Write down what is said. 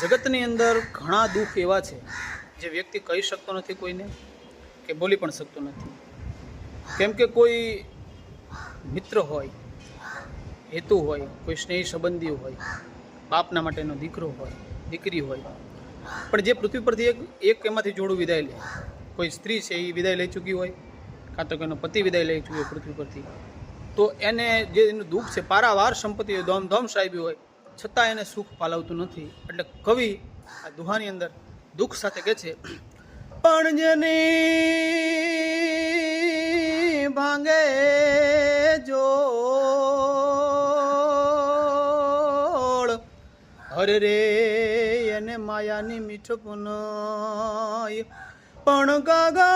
જગતની અંદર ઘણા દુઃખ એવા છે જે વ્યક્તિ કહી શકતો નથી કોઈને, કે બોલી પણ શકતો નથી. કેમ કે કોઈ મિત્ર હોય, હેતુ હોય, કોઈ સ્નેહી સંબંધી હોય, બાપના માટેનો દીકરો હોય, દીકરી હોય, પણ જે પૃથ્વી પરથી એક એમાંથી જોડું વિદાય લે, કોઈ સ્ત્રી છે એ વિદાય લઈ ચૂકી હોય, કાં તો એનો પતિ વિદાય લઈ ચૂક્યો પૃથ્વી પરથી, તો એને જે એનું દુઃખ છે, પારાવાર સંપત્તિ ધોમ સાહેબી હોય, છતાં એને સુખ પાલવતું નથી. એટલે કવિ આ દુહાની અંદર દુઃખ સાથે કહે છે, પણ જેની ભાંગે જોડ હરે રે એને માયાની મીઠ પુનય પણ ગાગા